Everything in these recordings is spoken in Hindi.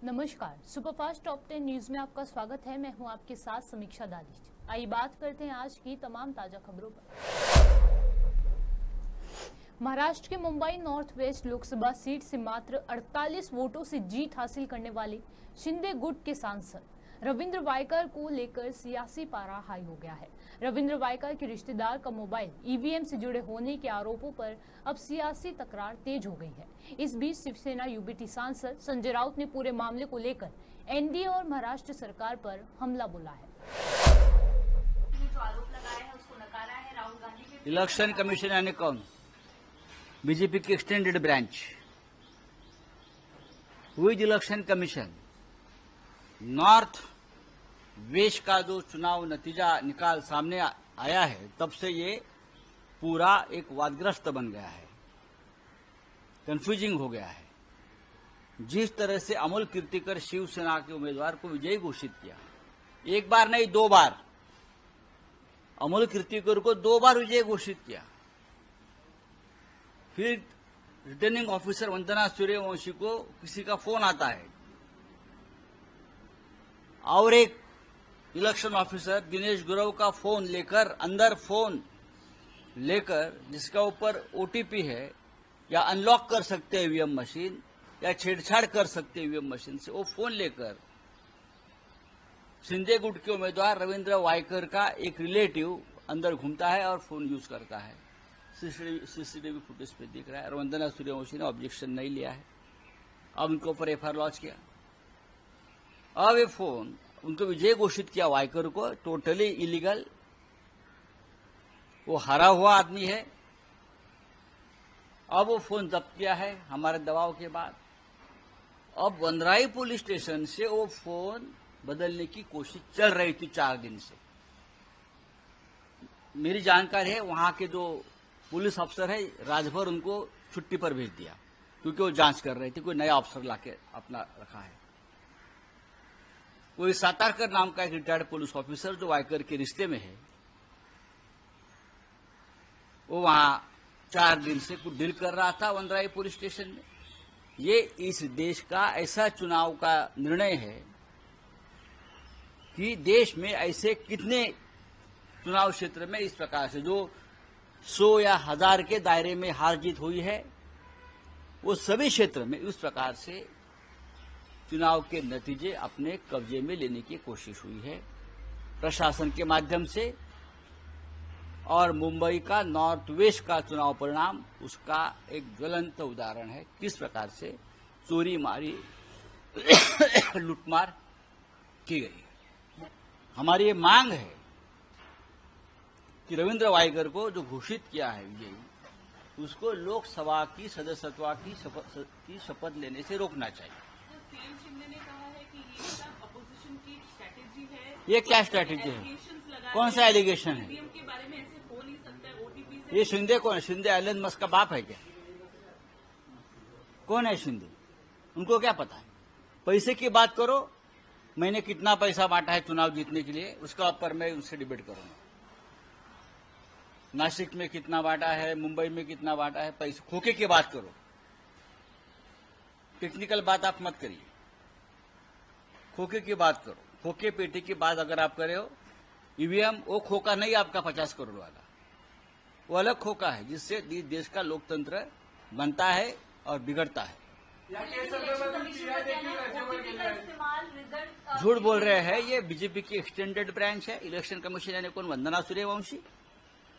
नमस्कार, सुपरफास्ट टॉप 10 न्यूज में आपका स्वागत है। मैं हूं आपके साथ समीक्षा दालीच। आइए बात करते हैं आज की तमाम ताजा खबरों पर। महाराष्ट्र के Mumbai north west Lok Sabha seat से मात्र 48 वोटों से जीत हासिल करने वाले शिंदे गुट के सांसद रविंद्र वायकर को लेकर सियासी पारा हाई हो गया है। रविंद्र वायकर के रिश्तेदार का मोबाइल ईवीएम से जुड़े होने के आरोपों पर अब सियासी तकरार तेज हो गई है। इस बीच शिवसेना यूबीटी सांसद संजय राउत ने पूरे मामले को लेकर एनडीए और महाराष्ट्र सरकार पर हमला बोला है। जो आरोप लगाया है उसको नकारा है। राहुल गांधी के इलेक्शन कमीशन यानी कौन? बीजेपी की एक्सटेंडेड ब्रांच। हुई इलेक्शन कमीशन नॉर्थ वेस्ट का जो चुनाव नतीजा निकाल सामने आया है, तब से ये पूरा एक वादग्रस्त बन गया है, कंफ्यूजिंग हो गया है। जिस तरह से अमोल कीर्तिकर शिवसेना के उम्मीदवार को विजयी घोषित किया, एक बार नहीं 2 बार, अमोल कीर्तिकर को 2 बार विजयी घोषित किया। फिर रिटर्निंग ऑफिसर वंदना सूर्यवंशी को किसी का फोन आता है और एक इलेक्शन ऑफिसर दिनेश गुरव का फोन लेकर, अंदर फोन लेकर, जिसका ऊपर ओटीपी है, या अनलॉक कर सकते हैं ईवीएम मशीन या छेड़छाड़ कर सकते हैं ईवीएम मशीन से, वो फोन लेकर शिंदे गुट के उम्मीदवार रविंद्र वायकर का एक रिलेटिव अंदर घूमता है और फोन यूज करता है। सीसीटीवी फुटेज पे दिख रहा है। और वंदना सूर्यवंशी ने ऑब्जेक्शन नहीं लिया है। अब उनके ऊपर एफआईआर लॉन्च किया। अब ये फोन उनको विजय घोषित किया वायकर को, टोटली इलीगल। वो हारा हुआ आदमी है। अब वो फोन जब्त किया है हमारे दबाव के बाद। अब वनराई पुलिस स्टेशन से वो फोन बदलने की कोशिश चल रही थी 4 दिन से। मेरी जानकारी है वहां के जो पुलिस अफसर है, राजभर उनको छुट्टी पर भेज दिया, क्योंकि वो जांच कर रहे थे। कोई नया अफसर लाके अपना रखा है। कोई सातारकर नाम का एक रिटायर्ड पुलिस ऑफिसर जो वायकर के रिश्ते में है, वो वहां 4 दिन से कुछ डील कर रहा था वनराई पुलिस स्टेशन में। ये इस देश का ऐसा चुनाव का निर्णय है कि देश में ऐसे कितने चुनाव क्षेत्र में इस प्रकार से जो 100 या 1000 के दायरे में हार जीत हुई है, वो सभी क्षेत्र में उस प्रकार से चुनाव के नतीजे अपने कब्जे में लेने की कोशिश हुई है प्रशासन के माध्यम से। और मुंबई का नॉर्थ वेस्ट का चुनाव परिणाम उसका एक ज्वलंत उदाहरण है, किस प्रकार से चोरी मारी लूटमार की गई। हमारी ये मांग है कि रविंद्र वायकर को जो घोषित किया है विजयी, उसको लोकसभा की सदस्यत्व की शपथ लेने से रोकना चाहिए। सीएम शिंदे ने कहा है कि ये सब अपोजिशन की स्ट्रैटेजी है। ये क्या स्ट्रैटेजी है? कौन सा एलिगेशन है? ईवीएम के बारे में ऐसे हो नहीं सकता है। ओटीपी से ये शिंदे कौन है? शिंदे एलन मस्क का बाप है क्या? कौन है शिंदे? उनको क्या पता है? पैसे की बात करो, मैंने कितना पैसा बांटा है चुनाव जीतने के लिए, उसका ऊपर मैं उनसे डिबेट करूंगा। नासिक में कितना बांटा है, मुंबई में कितना बांटा है, पैसे खोखे की बात करो। टेक्निकल बात आप मत करिए, खोखे की बात करो। खोखे पेटी की बात अगर आप करे हो, ईवीएम वो खोखा नहीं आपका 50 करोड़ वाला, वो अलग खोखा है जिससे देश का लोकतंत्र बनता है और बिगड़ता है। झूठ बोल रहे हैं। ये बीजेपी की एक्सटेंडेड ब्रांच है। इलेक्शन कमीशन यानी कौन? वंदना सूर्यवंशी।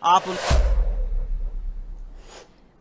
आप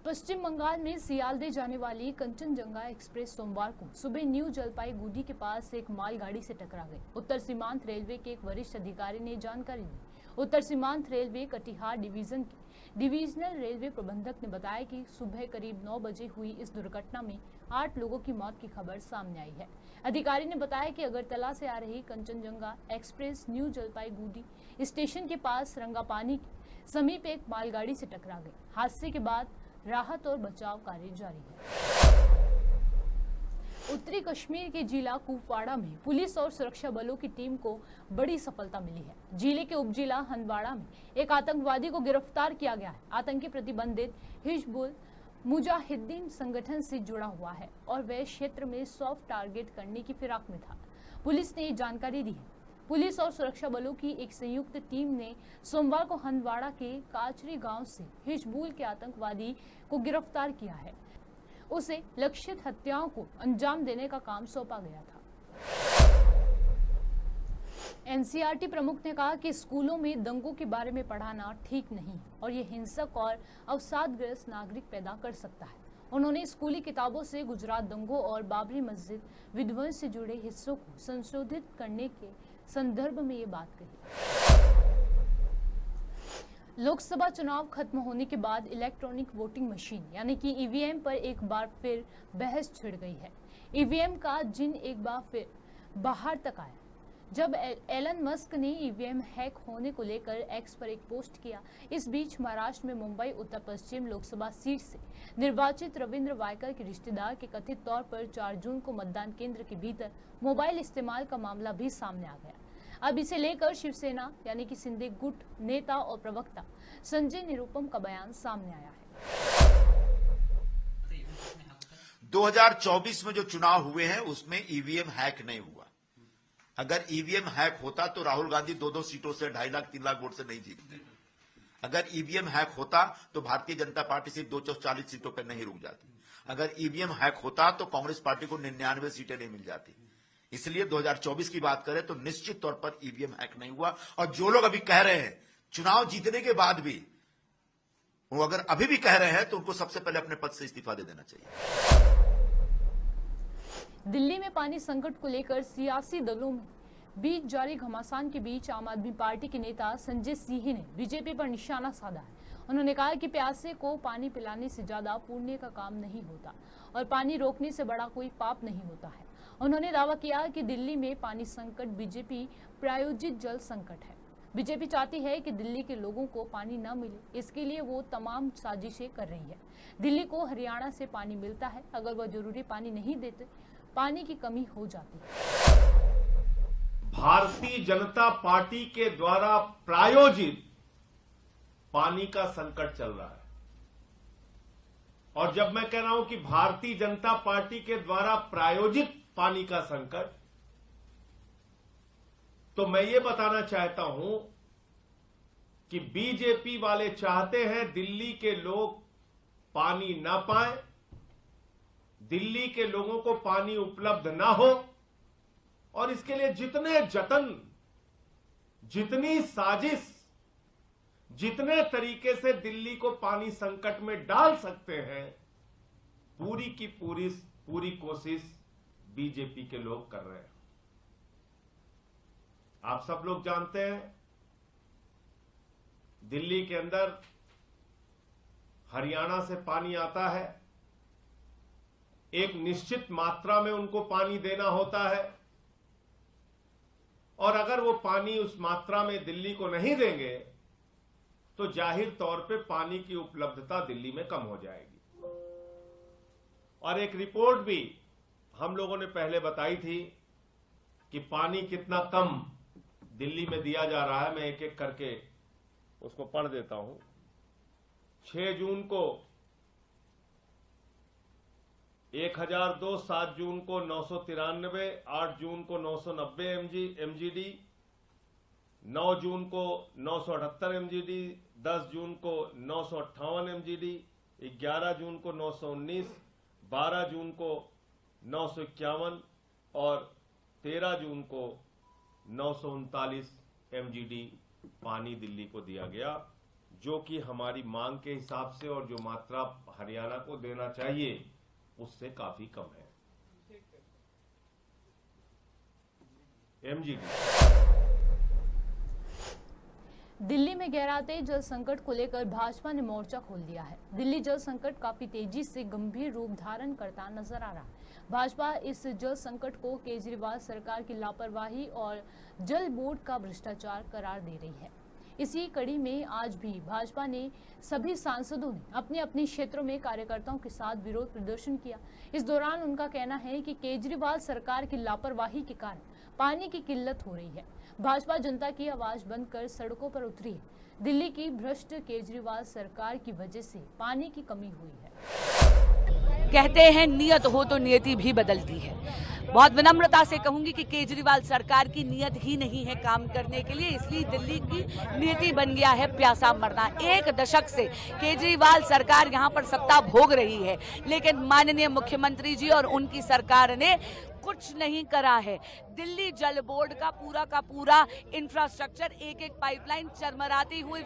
पश्चिम बंगाल में सियालदे जाने वाली कंचनजंगा एक्सप्रेस सोमवार को सुबह न्यू जलपाईगुड़ी के पास एक मालगाड़ी से टकरा गई। उत्तर सीमांत रेलवे के एक वरिष्ठ अधिकारी ने जानकारी दी। उत्तर सीमांत रेलवे कटिहार डिवीजन के डिविजनल रेलवे प्रबंधक ने बताया कि सुबह करीब 9 बजे हुई इस दुर्घटना में 8 लोगों की मौत की खबर सामने आई है। अधिकारी ने बताया कि अगरतला से आ रही Kanchenjunga express new Jalpaiguri station के पास रंगापानी के समीप एक मालगाड़ी से टकरा गई। हादसे के बाद राहत और बचाव कार्य जारी है। उत्तरी कश्मीर के जिला कुपवाड़ा में पुलिस और सुरक्षा बलों की टीम को बड़ी सफलता मिली है। जिले के उपजिला हंदवाड़ा में एक आतंकवादी को गिरफ्तार किया गया है। आतंकी प्रतिबंधित हिजबुल मुजाहिदीन संगठन से जुड़ा हुआ है और वह क्षेत्र में सॉफ्ट टारगेट करने की फिराक में था। पुलिस ने ये जानकारी दी है। पुलिस और सुरक्षा बलों की एक संयुक्त टीम ने सोमवार को हंदवाड़ा के काचरी गांव से हिजबुल के आतंकवादी को गिरफ्तार किया है। उसे लक्षित हत्याओं को अंजाम देने का काम सौंपा गया था। एनसीईआरटी प्रमुख ने कहा कि स्कूलों में दंगों के बारे में पढ़ाना ठीक नहीं और ये हिंसक और अवसादग्रस्त नागरिक पैदा कर सकता है। उन्होंने स्कूली किताबों से गुजरात दंगों और बाबरी मस्जिद विध्वंस से जुड़े हिस्सों को संशोधित करने के संदर्भ में ये बात कही। लोकसभा चुनाव खत्म होने के बाद इलेक्ट्रॉनिक वोटिंग मशीन यानी कि ईवीएम पर एक बार फिर बहस छिड़ गई है। ईवीएम का जिन एक बार फिर बाहर तक आया जब एलन मस्क ने ईवीएम हैक होने को लेकर एक्स पर एक पोस्ट किया। इस बीच महाराष्ट्र में मुंबई उत्तर पश्चिम लोकसभा सीट से निर्वाचित रविंद्र वायकर के रिश्तेदार के कथित तौर पर 4 जून को मतदान केंद्र के भीतर मोबाइल इस्तेमाल का मामला भी सामने आ गया। अब इसे लेकर शिवसेना यानी कि शिंदे गुट नेता और प्रवक्ता संजय निरुपम का बयान सामने आया है। 2024 में जो चुनाव हुए हैं उसमें ईवीएम हैक नहीं हुआ। अगर ईवीएम हैक होता तो राहुल गांधी 2-2 सीटों से 2.5 लाख 3 लाख वोट से नहीं जीतते। अगर ईवीएम हैक होता तो भारतीय जनता पार्टी सिर्फ 240 सीटों पर नहीं रुक जाती। अगर ईवीएम हैक होता तो कांग्रेस पार्टी को 99 सीटें नहीं मिल जाती। इसलिए 2024 की बात करें तो निश्चित तौर पर ईवीएम हैक नहीं हुआ। और जो लोग अभी कह रहे हैं चुनाव जीतने के बाद भी, वो अगर अभी भी कह रहे हैं तो उनको सबसे पहले अपने पद से इस्तीफा दे देना चाहिए। दिल्ली में पानी संकट को लेकर सियासी दलों में बीच जारी घमासान के बीच आम आदमी पार्टी के नेता संजय सिंह ने बीजेपी पर निशाना साधा है। उन्होंने कहा कि प्यासे को पानी पिलाने से ज्यादा पुण्य का काम नहीं होता और पानी रोकने से बड़ा कोई पाप नहीं होता है। उन्होंने दावा किया कि दिल्ली में पानी संकट बीजेपी प्रायोजित जल संकट है। बीजेपी चाहती है कि दिल्ली के लोगों को पानी न मिले, इसके लिए वो तमाम साजिशें कर रही है। दिल्ली को हरियाणा से पानी मिलता है, अगर वह जरूरी पानी नहीं देते पानी की कमी हो जाती है। भारतीय जनता पार्टी के द्वारा प्रायोजित पानी का संकट चल रहा है। और जब मैं कह रहा हूं कि भारतीय जनता पार्टी के द्वारा प्रायोजित पानी का संकट, तो मैं ये बताना चाहता हूं कि बीजेपी वाले चाहते हैं दिल्ली के लोग पानी ना पाएं, दिल्ली के लोगों को पानी उपलब्ध ना हो, और इसके लिए जितने जतन, जितनी साजिश, जितने तरीके से दिल्ली को पानी संकट में डाल सकते हैं, पूरी की पूरी कोशिश बीजेपी के लोग कर रहे हैं। आप सब लोग जानते हैं दिल्ली के अंदर हरियाणा से पानी आता है, एक निश्चित मात्रा में उनको पानी देना होता है, और अगर वो पानी उस मात्रा में दिल्ली को नहीं देंगे तो जाहिर तौर पे पानी की उपलब्धता दिल्ली में कम हो जाएगी। और एक रिपोर्ट भी हम लोगों ने पहले बताई थी कि पानी कितना कम दिल्ली में दिया जा रहा है। मैं एक एक करके उसको पढ़ देता हूं। 6 जून को 1002, 7 जून को 993, 8 जून को 990 एमजीडी, 9 जून को 978 एमजीडी, 10 जून को 958 एमजीडी, 11 जून को 919, 12 जून को 951 और 13 जून को 939 एमजीडी पानी दिल्ली को दिया गया, जो कि हमारी मांग के हिसाब से और जो मात्रा हरियाणा को देना चाहिए उससे काफी कम है। एमजीडी। दिल्ली में गहराते जल संकट को लेकर भाजपा ने मोर्चा खोल दिया है। दिल्ली जल संकट काफी तेजी से गंभीर रूप धारण करता नजर आ रहा है। भाजपा इस जल संकट को केजरीवाल सरकार की लापरवाही और जल बोर्ड का भ्रष्टाचार करार दे रही है। इसी कड़ी में आज भी भाजपा ने सभी सांसदों ने अपने अपने क्षेत्रों में कार्यकर्ताओं के साथ विरोध प्रदर्शन किया। इस दौरान उनका कहना है कि केजरीवाल सरकार की लापरवाही के कारण पानी की किल्लत हो रही है। भाजपा जनता की आवाज बंद कर सड़कों पर उतरी है। दिल्ली की भ्रष्ट केजरीवाल सरकार की वजह से पानी की कमी हुई है। कहते हैं नियत हो तो नियति भी बदलती है। बहुत विनम्रता से कहूंगी कि केजरीवाल सरकार की नियत ही नहीं है काम करने के लिए, इसलिए दिल्ली की नियति बन गया है प्यासा मरना। 1 दशक से केजरीवाल सरकार यहां पर सत्ता भोग रही है, लेकिन माननीय मुख्यमंत्री जी और उनकी सरकार ने कुछ नहीं करा है। दिल्ली जल बोर्ड का पूरा इंफ्रास्ट्रक्चर, एक पाइपलाइन चरमराती हुई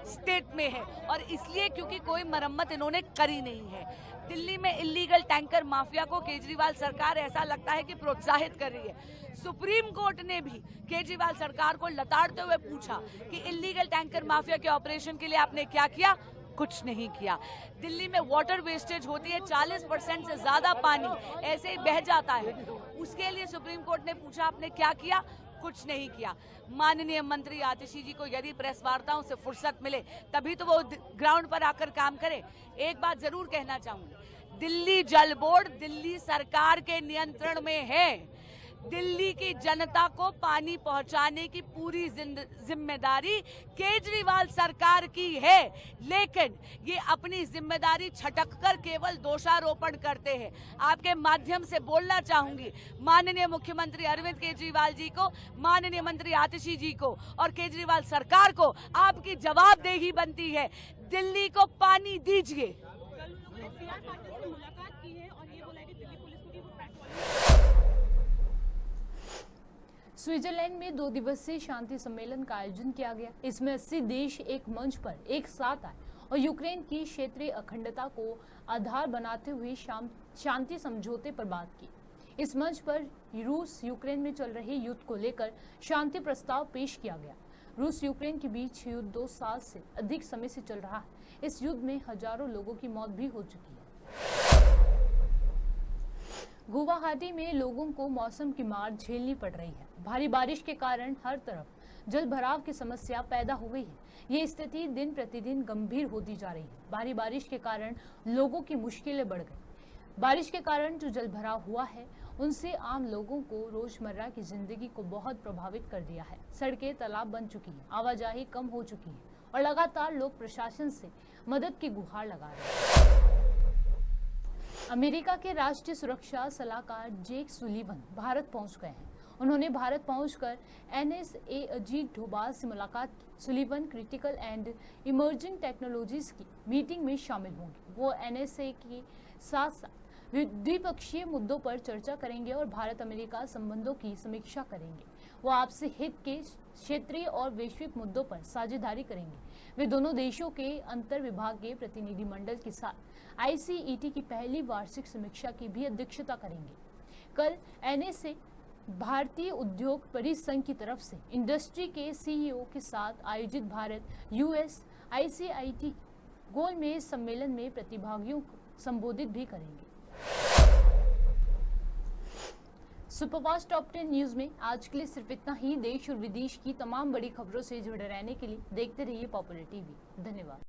स्टेट में है, और इसलिए क्योंकि कोई मरम्मत इन्होंने करी नहीं है। दिल्ली में इलीगल टैंकर माफिया को केजरीवाल सरकार ऐसा लगता है कि प्रोत्साहित कर रही है। सुप्रीम कोर्ट ने भी केजरीवाल सरकार को लताड़ते हुए पूछा कि इलीगल टैंकर माफिया के ऑपरेशन के लिए आपने क्या किया? कुछ नहीं किया। दिल्ली में वाटर वेस्टेज होती है, 40% से ज्यादा पानी ऐसे ही बह जाता है। उसके लिए सुप्रीम कोर्ट ने पूछा आपने क्या किया? कुछ नहीं किया। माननीय मंत्री आतिशी जी को यदि प्रेस वार्ताओं से फुर्सत मिले तभी तो वो ग्राउंड पर आकर काम करे। एक बात जरूर कहना चाहूंगी, दिल्ली जल बोर्ड दिल्ली सरकार के नियंत्रण में है। दिल्ली की जनता को पानी पहुंचाने की पूरी जिम्मेदारी केजरीवाल सरकार की है, लेकिन ये अपनी जिम्मेदारी छटककर केवल दोषारोपण करते हैं। आपके माध्यम से बोलना चाहूंगी माननीय मुख्यमंत्री अरविंद केजरीवाल जी को, माननीय मंत्री आतिशी जी को और केजरीवाल सरकार को आपकी जवाबदेही बनती है। दिल्ली को पानी दीजिए। स्विट्जरलैंड में 2 दिवसीय शांति सम्मेलन का आयोजन किया गया। इसमें 80 देश एक मंच पर एक साथ आए और यूक्रेन की क्षेत्रीय अखंडता को आधार बनाते हुए शांति समझौते पर बात की। इस मंच पर रूस यूक्रेन में चल रहे युद्ध को लेकर शांति प्रस्ताव पेश किया गया। रूस यूक्रेन के बीच युद्ध 2 साल से अधिक समय से चल रहा है। इस युद्ध में हजारों लोगों की मौत भी हो चुकी है। गुवाहाटी में लोगों को मौसम की मार झेलनी पड़ रही है। भारी बारिश के कारण हर तरफ जल भराव की समस्या पैदा हो गई है। ये स्थिति दिन प्रतिदिन गंभीर होती जा रही है। भारी बारिश के कारण लोगों की मुश्किलें बढ़ गई। बारिश के कारण जो जल भराव हुआ है उनसे आम लोगों को रोजमर्रा की जिंदगी को बहुत प्रभावित कर दिया है। सड़कें तालाब बन चुकी हैं, आवाजाही कम हो चुकी है और लगातार लोग प्रशासन से मदद की गुहार लगा रहे हैं। अमेरिका के राष्ट्रीय सुरक्षा सलाहकार जेक सुलिवन भारत पहुंच गए हैं। उन्होंने भारत पहुंचकर NSA अजीत डोभाल से मुलाकात की। Sullivan critical and emerging technologies की मीटिंग में शामिल होंगे। वो NSA के साथ साथ द्विपक्षीय मुद्दों पर चर्चा करेंगे और भारत अमेरिका संबंधों की समीक्षा करेंगे। वो आपसी हित के क्षेत्रीय और वैश्विक मुद्दों पर साझेदारी करेंगे। वे दोनों देशों के अंतर विभागीय प्रतिनिधिमंडल के साथ ICET की पहली वार्षिक समीक्षा की भी अध्यक्षता करेंगे। कल NSA भारतीय उद्योग परिसंघ की तरफ से इंडस्ट्री के CEO के साथ आयोजित भारत US ICIT गोलमेज सम्मेलन में प्रतिभागियों को संबोधित भी करेंगे। सुपरफास्ट टॉप 10 न्यूज में आज के लिए सिर्फ इतना ही। देश और विदेश की तमाम बड़ी खबरों से जुड़े रहने के लिए देखते रहिए पॉपुलर टीवी। धन्यवाद।